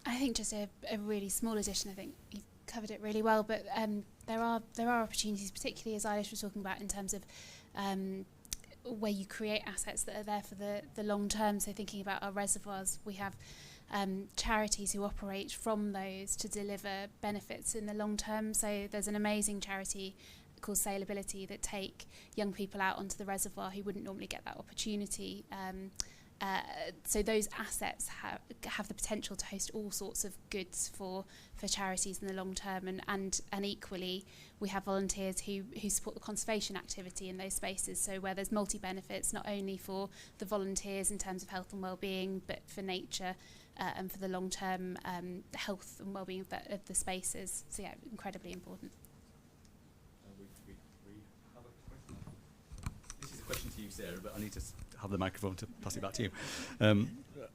I think just a really small addition. I think you've covered it really well, but there are opportunities, particularly as Eilish was talking about, in terms of where you create assets that are there for the long term. So thinking about our reservoirs, we have charities who operate from those to deliver benefits in the long term. So there's an amazing charity called Sailability that take young people out onto the reservoir who wouldn't normally get that opportunity. So those assets have the potential to host all sorts of goods for charities in the long term, and equally we have volunteers who support the conservation activity in those spaces, so where there's multi-benefits not only for the volunteers in terms of health and well-being, but for nature and for the long-term health and well-being of the spaces. So yeah, incredibly important. We have a question. This is a question to you, Sarah, but I need to have the microphone to pass it back to you.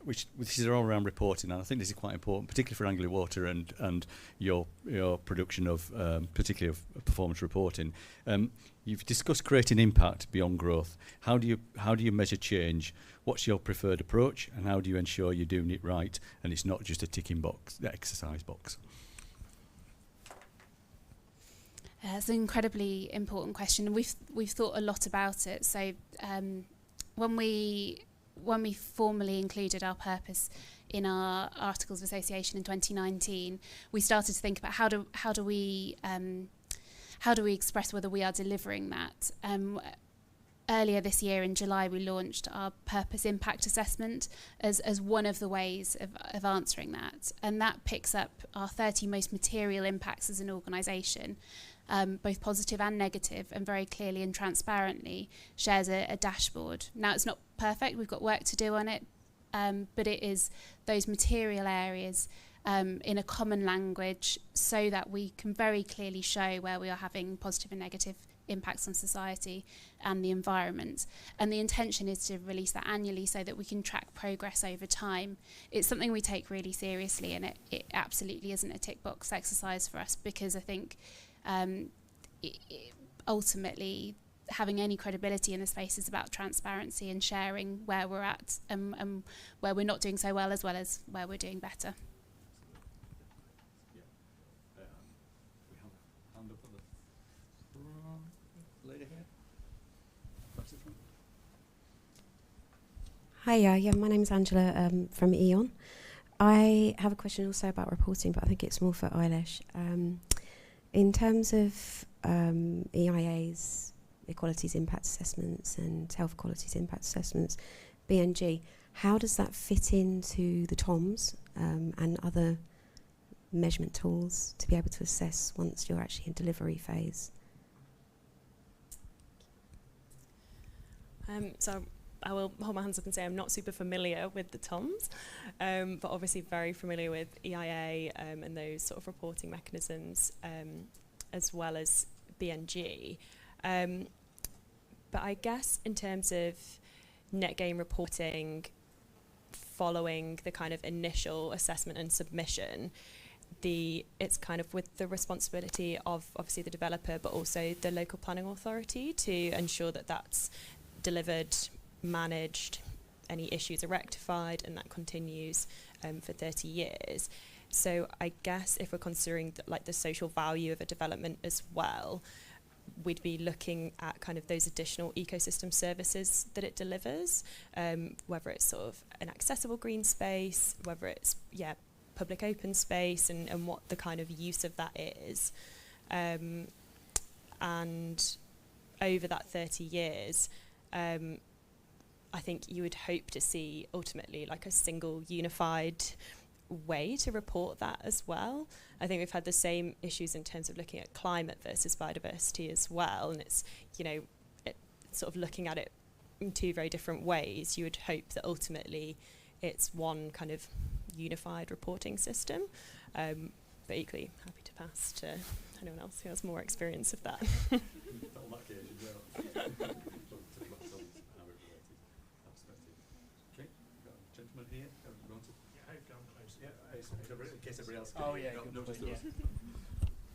Which is all around reporting, and I think this is quite important, particularly for Anglian Water and your production of particularly of performance reporting. You've discussed creating impact beyond growth. How do you measure change? What's your preferred approach, and how do you ensure you're doing it right and it's not just a ticking box, the exercise box? It's an incredibly important question, and we've thought a lot about it. So when we formally included our purpose in our Articles of Association in 2019, we started to think about how do we express whether we are delivering that. Earlier this year in July, we launched our Purpose Impact Assessment as one of the ways of answering that, and that picks up our 30 most material impacts as an organisation, both positive and negative, and very clearly and transparently shares a dashboard. Now, it's not perfect, we've got work to do on it, but it is those material areas in a common language so that we can very clearly show where we are having positive and negative impacts on society and the environment. And the intention is to release that annually so that we can track progress over time. It's something we take really seriously, and it absolutely isn't a tick box exercise for us, because I think ultimately having any credibility in the space is about transparency and sharing where we're at and where we're not doing so well as where we're doing better. Hi, yeah, my name's Angela from E.ON. I have a question also about reporting, but I think it's more for Eilish. In terms of EIA's Equalities Impact Assessments and Health Qualities Impact Assessments, BNG, how does that fit into the TOMs and other measurement tools to be able to assess once you're actually in delivery phase? So I will hold my hands up and say I'm not super familiar with the TOMs, but obviously very familiar with EIA and those sort of reporting mechanisms, as well as BNG. But I guess in terms of net gain reporting, following the kind of initial assessment and submission, it's kind of with the responsibility of obviously the developer, but also the local planning authority to ensure that that's delivered, managed, any issues are rectified, and that continues for 30 years. So I guess if we're considering the social value of a development as well, we'd be looking at kind of those additional ecosystem services that it delivers, whether it's sort of an accessible green space, whether it's public open space, and what the kind of use of that is. And over that 30 years, I think you would hope to see ultimately like a single unified way to report that as well. I think we've had the same issues in terms of looking at climate versus biodiversity as well, and it's sort of looking at it in two very different ways. You would hope that ultimately it's one kind of unified reporting system, but equally happy to pass to anyone else who has more experience of that.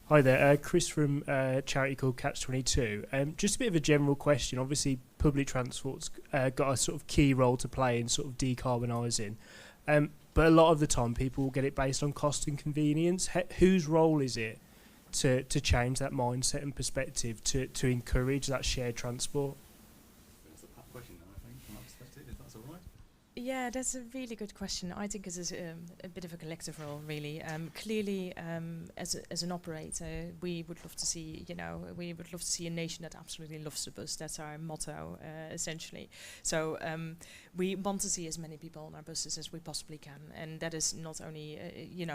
Hi there, Chris from a charity called Catch-22. Just a bit of a general question. Obviously, public transport's got a sort of key role to play in sort of decarbonising, but a lot of the time people will get it based on cost and convenience. Whose role is it to change that mindset and perspective to encourage that shared transport? Yeah, that's a really good question. I think it is a bit of a collective role, really. Clearly, as an operator, we would love to see, a nation that absolutely loves the bus. That's our motto, essentially. So we want to see as many people on our buses as we possibly can, and that is not only,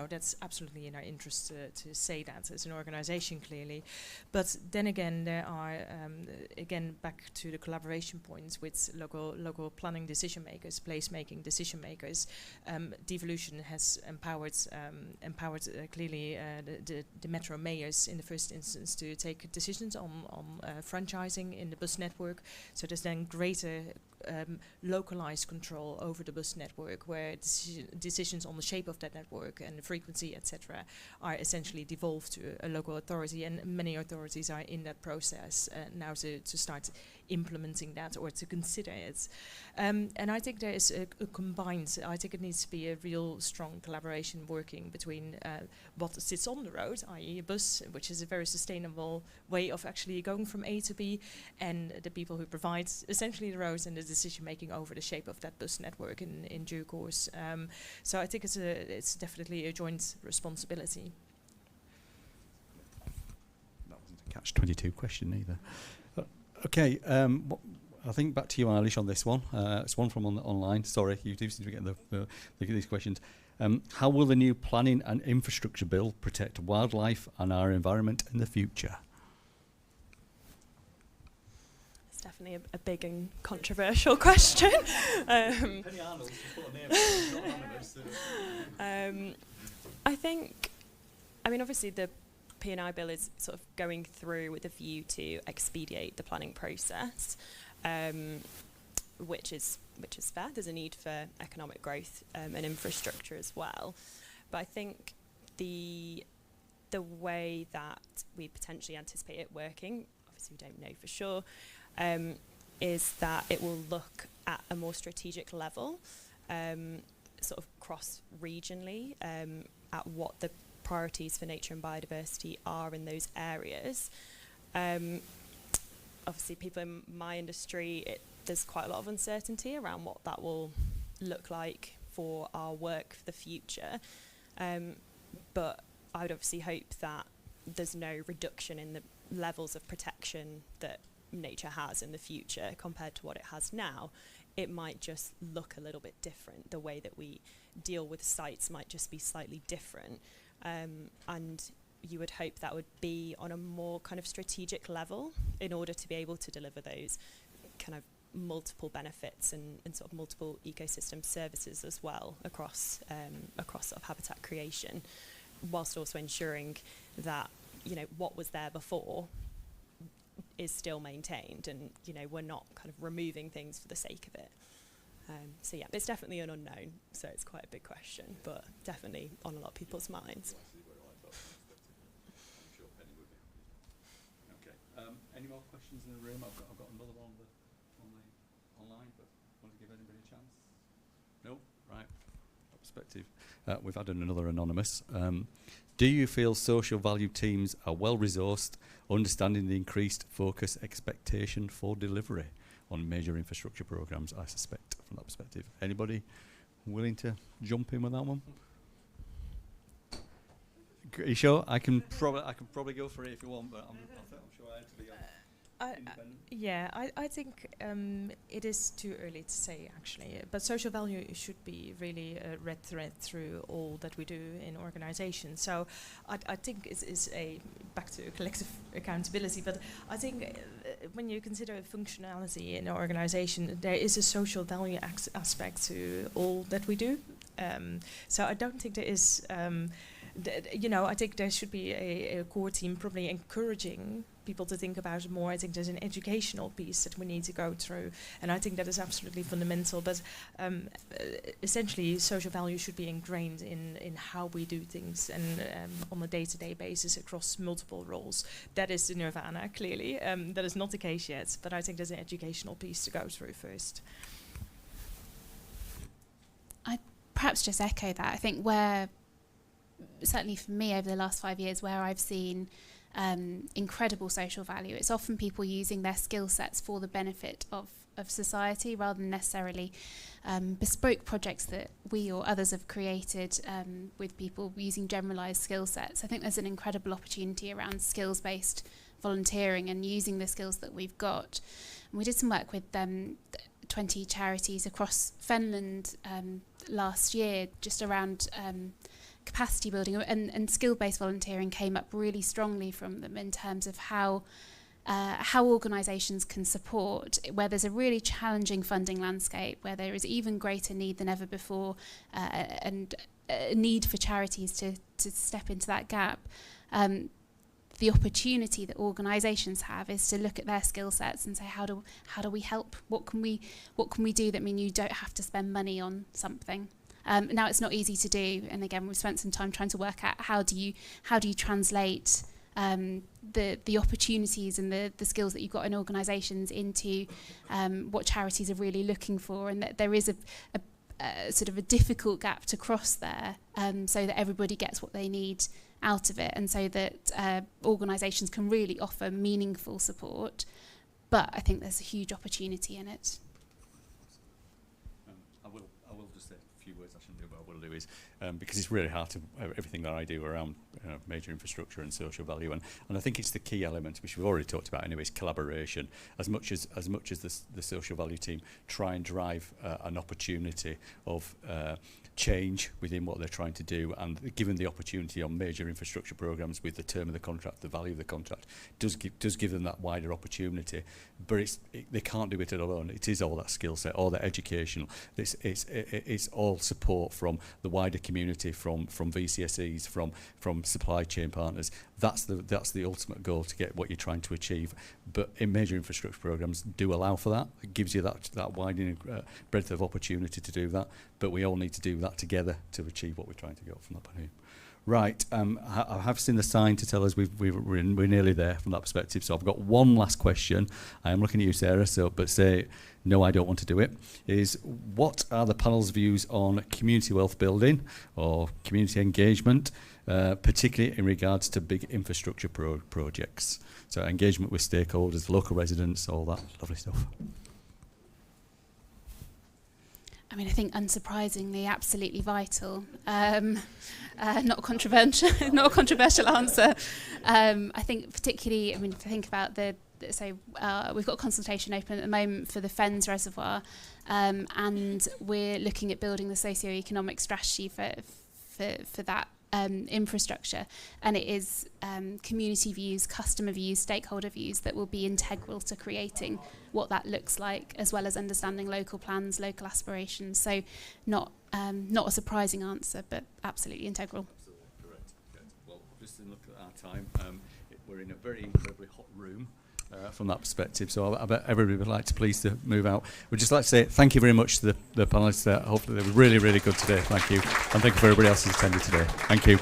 that's absolutely in our interest to say that as an organisation, clearly. But then again, there are back to the collaboration points with local planning decision makers, place policy-making decision makers. Devolution has empowered clearly the metro mayors in the first instance to take decisions on franchising in the bus network. So there's then greater localized control over the bus network, where decisions on the shape of that network and the frequency, etc., are essentially devolved to a local authority, and many authorities are in that process now to start implementing that or to consider it. And I think there is a combined, I think it needs to be a real strong collaboration working between what sits on the road, i.e. a bus, which is a very sustainable way of actually going from A to B, and the people who provide essentially the roads and the decision making over the shape of that bus network in due course. So I think it's definitely a joint responsibility. That wasn't a catch-22 question either. Okay, I think back to you, Eilish, on this one. It's one from online. Sorry, you do seem to be getting these questions. How will the new planning and infrastructure bill protect wildlife and our environment in the future? It's definitely a big and controversial question. Penny Arnold's just put a name, it's not anonymous. I think, obviously the P&I bill is sort of going through with a view to expedite the planning process, which is fair. There's a need for economic growth and infrastructure as well. But I think the way that we potentially anticipate it working, obviously we don't know for sure, is that it will look at a more strategic level, sort of cross-regionally, at what the priorities for nature and biodiversity are in those areas. Obviously, people in my industry, there's quite a lot of uncertainty around what that will look like for our work for the future. But I would obviously hope that there's no reduction in the levels of protection that nature has in the future compared to what it has now. It might just look a little bit different. The way that we deal with sites might just be slightly different. And you would hope that would be on a more kind of strategic level in order to be able to deliver those kind of multiple benefits and sort of multiple ecosystem services as well across sort of habitat creation, whilst also ensuring that, what was there before is still maintained, and, we're not kind of removing things for the sake of it. So yeah, it's definitely an unknown, so it's quite a big question, but definitely on a lot of people's minds. Okay. Any more questions in the room? I've got another one online, but want to give anybody a chance? No? Right. Perspective. We've added another anonymous. Do you feel social value teams are well resourced, understanding the increased focus expectation for delivery on major infrastructure programs? I suspect from that perspective. Anybody willing to jump in with that one? Are you sure? I can probably go for it if you want, but I'm sure I have to be independent. I think it is too early to say, actually. But social value should be really a red thread through all that we do in organizations. So I think it is back to collective accountability. But I think when you consider functionality in an organization, there is a social value aspect to all that we do. So I don't think there is... I think there should be a core team probably encouraging people to think about it more. I think there's an educational piece that we need to go through, and I think that is absolutely fundamental. But essentially, social value should be ingrained in how we do things and on a day-to-day basis across multiple roles. That is the nirvana, clearly. That is not the case yet, but I think there's an educational piece to go through first. I'd perhaps just echo that. I think certainly for me over the last 5 years, where I've seen incredible social value, it's often people using their skill sets for the benefit of society rather than necessarily bespoke projects that we or others have created with people using generalised skill sets. I think there's an incredible opportunity around skills-based volunteering and using the skills that we've got. And we did some work with 20 charities across Finland last year just around capacity building, and skill-based volunteering came up really strongly from them in terms of how how organisations can support where there's a really challenging funding landscape, where there is even greater need than ever before, and a need for charities to step into that gap. The opportunity that organisations have is to look at their skill sets and say, how do we help? What can we do that mean you don't have to spend money on something? Now it's not easy to do, and again we've spent some time trying to work out how do you translate the opportunities and the skills that you've got in organisations into what charities are really looking for, and that there is a sort of a difficult gap to cross there, so that everybody gets what they need out of it, and so that organisations can really offer meaningful support. But I think there's a huge opportunity in it. I will just say a few words. I shouldn't do, but I will do is because it's really hard to everything that I do around major infrastructure and social value, and I think it's the key element, which we've already talked about anyway, is collaboration. As much as the social value team try and drive an opportunity of change within what they're trying to do, and given the opportunity on major infrastructure programs with the term of the contract, the value of the contract, does give them that wider opportunity. But they can't do it alone. It is all that skill set, all that educational. It's all support from the wider community, from VCSEs, from supply chain partners. That's the ultimate goal, to get what you're trying to achieve. But in major infrastructure programs do allow for that. It gives you that widening breadth of opportunity to do that. But we all need to do that together to achieve what we're trying to go from that point of view. Right, I have seen the sign to tell us we're nearly there from that perspective. So I've got one last question. I am looking at you, Sarah. But say no, I don't want to do it. Is what are the panel's views on community wealth building or community engagement, particularly in regards to big infrastructure projects? So engagement with stakeholders, local residents, all that lovely stuff. I mean, I think unsurprisingly, absolutely vital. Not a controversial answer. I think particularly, if I think about we've got a consultation open at the moment for the Fens Reservoir, and we're looking at building the socio-economic strategy for that infrastructure, and it is community views, customer views, stakeholder views that will be integral to creating what that looks like, as well as understanding local plans, local aspirations. So not a surprising answer, but absolutely integral. Absolutely correct. Okay. Well, just to look at our time, we're in a very incredibly hot room. From that perspective, so I bet everybody would like to please to move out. We'd just like to say thank you very much to the panellists. Hopefully they were really, really good today. Thank you, and thank you for everybody else who's attended today. Thank you.